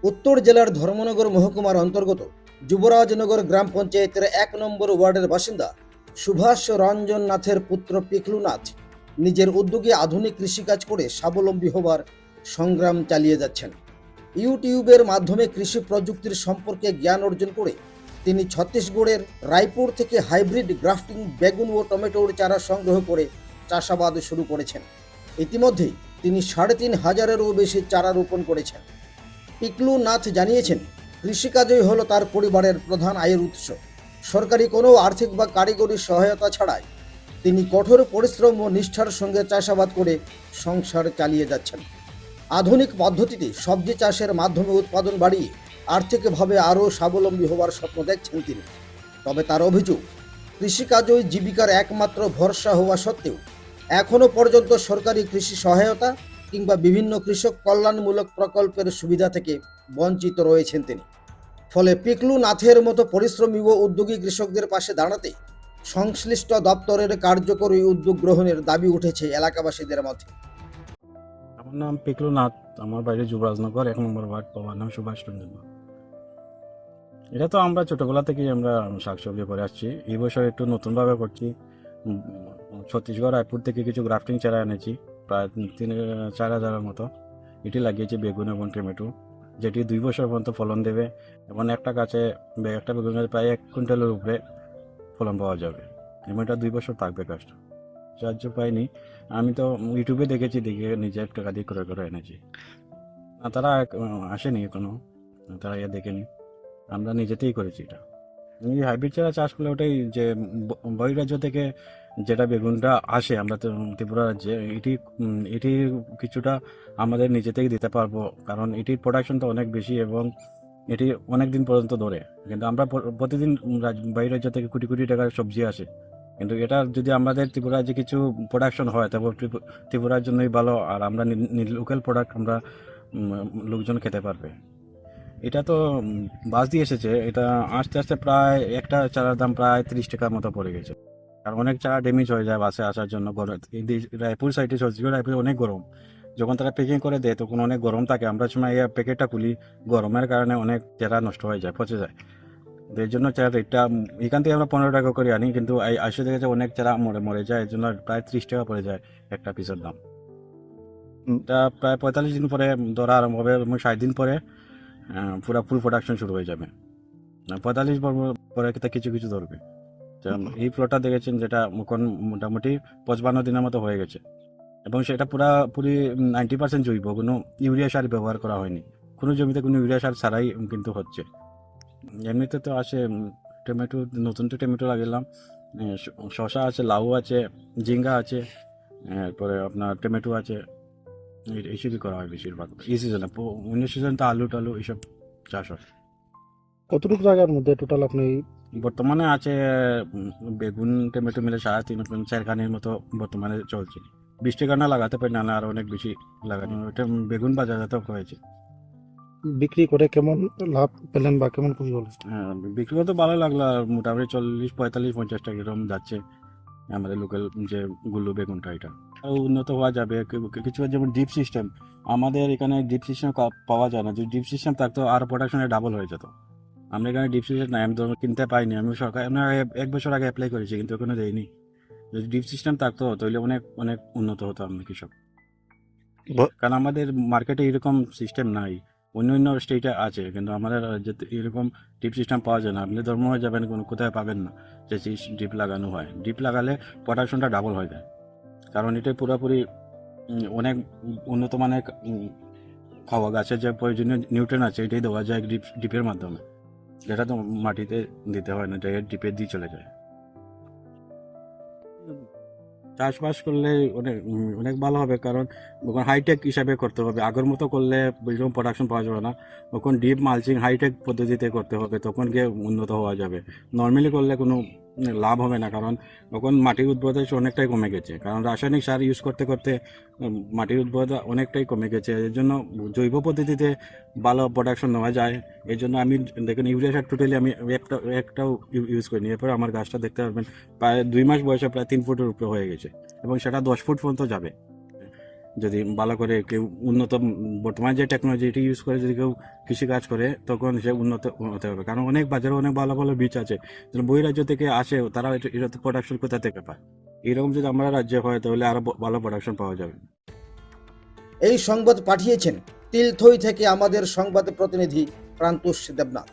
উত্তর জেলার ধর্মনগর মহকুমার অন্তর্গত যুবরাজনগর গ্রাম পঞ্চায়েতের ১ নম্বর ওয়ার্ডের বাসিন্দা সুভাষ রঞ্জন নাথের পুত্র পিকলু নাথ নিজের উদ্যোগে আধুনিক কৃষিকাজ করে স্বাবলম্বী হবার সংগ্রাম চালিয়ে যাচ্ছেন। ইউটিউবের মাধ্যমে কৃষি প্রযুক্তির সম্পর্কে জ্ঞান অর্জন করে তিনি ছত্তিশগড়ের রায়পুর থেকে হাইব্রিড গ্রাফটিং বেগুন ও টমেটোর চারা সংগ্রহ করে চাষাবাদ শুরু করেছেন। ইতিমধ্যেই তিনি ৩,৫০০-এরও বেশি চারা রোপণ করেছেন। পিকলু নাথ জানিয়েছেন, কৃষিকাজই হলো তার পরিবারের প্রধান আয়ের উৎস। সরকারি কোনো আর্থিক বা কারিগরি সহায়তা ছাড়াই তিনি কঠোর পরিশ্রম ও নিষ্ঠার সঙ্গে চাষাবাদ করে সংসার চালিয়ে যাচ্ছেন। আধুনিক পদ্ধতিতে সবজি চাষের মাধ্যমে উৎপাদন বাড়িয়ে আর্থিকভাবে আরও স্বাবলম্বী হওয়ার স্বপ্ন দেখছেন তিনি। তবে তার অভিযোগ, কৃষিকাজই জীবিকার একমাত্র ভরসা হওয়া সত্ত্বেও এখনও পর্যন্ত সরকারি কৃষি সহায়তা কিংবা বিভিন্ন কৃষক কল্যাণমূলক প্রকল্পের সুবিধা থেকে বঞ্চিত রয়েছেন তিনি। ফলে পিকলু নাথের মতো পরিশ্রমী ও উদ্যোগী কৃষকদের পাশে দাঁড়াতে সংশ্লিষ্ট দপ্তরের কার্যকরী উদ্যোগ গ্রহণের দাবি উঠেছে এলাকাবাসীদের মধ্যে। আমার নাম পিকলু নাথ, আমার বাড়ি যুবরাজনগর ১ নম্বর ওয়ার্ড, বাবার নাম সুভাষ রঞ্জন। এটা তো আমরা ছোটবেলা থেকেই আমরা শাকসবজি করে আসছি। এই বছর একটু নতুনভাবে করছি। ছত্তিশগড় রায়পুর থেকে কিছু গ্রাফটিং চারা এনেছি, প্রায় ৩,০০০-৪,০০০-এর মতো। এটি লাগিয়েছি বেগুন এবং টমেটো, যেটি ২ বছর পর্যন্ত ফলন দেবে এবং একটা বেগুন গাছে প্রায় ১ কুইন্টালের উপরে ফলন পাওয়া যাবে এবং এটা ২ বছর থাকবে গাছটা। সাহায্য পাইনি, আমি তো ইউটিউবে দেখে নিজের টাকা দিয়ে করে করে এনেছি। তারা আসেনি এখনো, তারা দেখেনি, আমরা নিজেতেই করেছি এটা। এই হাইব্রিড চারা চাষ করলে ওটাই যে বহিরাজ্য থেকে যেটা বেগুনটা আসে আমরা তো ত্রিপুরা রাজ্যে, এটি কিছুটা আমাদের নিজেতেই দিতে পারবো, কারণ এটির প্রোডাকশনটা অনেক বেশি এবং এটি অনেক দিন পর্যন্ত ধরে। কিন্তু আমরা প্রতিদিন বহিরাজ্য থেকে কোটি কোটি টাকার সবজি আসে, কিন্তু এটা যদি আমাদের ত্রিপুরা রাজ্যে কিছু প্রোডাকশন হয় তবে ত্রিপুরার জন্যই ভালো, আর আমরা লোকাল প্রোডাক্ট আমরা লোকজন খেতে পারবে। এটা তো বাস দিয়ে এসেছে, এটা আস্তে আস্তে প্রায় একটা চারার দাম প্রায় ৩০ টাকার মতো পড়ে গেছে। আর অনেক চারা ড্যামেজ হয়ে যায় বাসে আসার জন্য। রায়পুর সাইডে ছত্তিশগড় রায়পুরে অনেক গরম, যখন তারা প্যাকিং করে দেয় তখন অনেক গরম থাকে। আমরা সময় এই প্যাকেটটা খুলি, গরমের কারণে অনেক চারা নষ্ট হয়ে যায়, পচে যায়। তো এর জন্য চারা রেটটা এখান থেকে আমরা ১৫ টাকা করে আনি, কিন্তু আসে দেখে যে অনেক চারা মরে যায়, এর জন্য প্রায় ৩০ টাকা পড়ে যায় একটা পিসের দাম। এটা প্রায় ৪৫ দিন পরে ধরা আরম্ভ হবে এবং ৬০ দিন পরে পুরো ফুল প্রোডাকশন শুরু হয়ে যাবে। ৪৫ পরে কিছু কিছু ধরবে। এই প্লটটা দেখেছেন, যেটা এখন মোটামুটি ৫৫ দিনের মতো হয়ে গেছে এবং সেটা পুরি ৯০% জৈব, কোনো ইউরিয়া সার ব্যবহার করা হয়নি। কোনো জমিতে কোনো ইউরিয়া সার ছাড়াই কিন্তু হচ্ছে। এমনিতে তো আসে টমেটো, নতুন তো টমেটো লাগালাম, শশা আছে, লাউ আছে, ঝিঙ্গা আছে, এরপরে আপনার টমেটো আছে। এইসবই করা হয় বেশিরভাগ এই সিজনে। অন্য সিজন তো আলু টালু এইসব চাষ হয়। কতটুকু জায়গার মধ্যে টোটাল আপনি? বর্তমানে আছে বেগুন টমেটো মিলে ৩.৫-৪ খানির মতো বর্তমানে চলছে। ২০ টাকা না লাগাতে পারি, না আরো অনেক বেশি লাগানো। এটা বেগুন বাজারজাত হয়েছে। বিক্রি করে কেমন লাভ পেলেন বা কেমন খুশি হলেন? হ্যাঁ, বিক্রি করতে ভালো লাগলো। আর মোটামুটি ৪০, ৪৫, ৫০ টাকা এরকম যাচ্ছে আমাদের লোকাল যে গুলো বেগুনটা। এটা আরও উন্নত হওয়া যাবে। কিছু যেমন ডিপ সিস্টেম, আমাদের এখানে ডিপ সিস্টেম পাওয়া যায় না। যদি ডিপ সিস্টেম থাকতো আর প্রোডাকশনে ডাবল হয়ে যেত। আমরা এখানে ডিপ সিস্টেম নাই, আমি তো কিনতে পাইনি। আমি সরকার ১ বছর আগে অ্যাপ্লাই করেছি, কিন্তু ওখানে দেয়নি। যদি ডিপ সিস্টেম থাকতো তাহলে অনেক অনেক উন্নত হতো আমরা কৃষক। কারণ আমাদের মার্কেটে এরকম সিস্টেম নাই। অন্য অন্য স্টেটে আছে, কিন্তু আমাদের এরকম ডিপ সিস্টেম পাওয়া যায় না। আপনি ধর্মে যাবেন, কোথায় পাবেন না যে ডিপ লাগানো হয়। ডিপ লাগালে প্রোডাকশনটা ডাবল হয়ে যায়, কারণ এটা পুরোপুরি অনেক উন্নত মানের খাওয়া গাছের যে প্রয়োজনীয় নিউট্রিয়েন্ট আছে এটাই দেওয়া যায় ডিপের মাধ্যমে, যেটা তো মাটিতে দিতে হয় না, ডাইরেক্ট ডিপে দিয়ে চলে যায়। চাষবাস করলে অনেক ভালো হবে, কারণ এখন হাইটেক হিসাবে করতে হবে। আগের মতো করলে এরকম প্রোডাকশন পাওয়া যাবে না। তখন ডিপ মালচিং হাইটেক পদ্ধতিতে করতে হবে, তখন গিয়ে উন্নত হওয়া যাবে। নর্মালি করলে কোনো লাভ হবে না, কারণ তখন মাটির উর্বরতা অনেকটাই কমে গেছে। কারণ রাসায়নিক সার ইউজ করতে করতে মাটির উর্বরতা অনেকটাই কমে গেছে। এর জন্য জৈব পদ্ধতিতে ভালো প্রোডাকশন নেওয়া যায়। এই জন্য আমি দেখেন ইউরিয়া সার টোটালি আমি একটাও ইউজ করিনি। এরপর আমার গাছটা দেখতে পারবেন প্রায় ২ মাস বয়সে প্রায় ৩ ফুটের উপরে হয়ে গেছে এবং সেটা ১০ ফুট পর্যন্ত যাবে। যদি ভালো করে কেউ উন্নত বর্তমানে যে টেকনোলজি এটি ইউজ করে যদি কেউ কৃষিকাজ করে তখন সে উন্নত হতে হবে, কারণ অনেক বাজারে অনেক ভালো ভালো বীজ আছে বহিরাজ্য থেকে আসে, তারা এটা প্রোডাকশন কোথা থেকে পায়। এরকম যদি আমরা রাজ্যে হয় তাহলে আরো ভালো প্রোডাকশন পাওয়া যাবে। এই সংবাদ পাঠিয়েছেন তিলথই থেকে আমাদের সংবাদ প্রতিনিধি প্রান্তোষ দেবনাথ।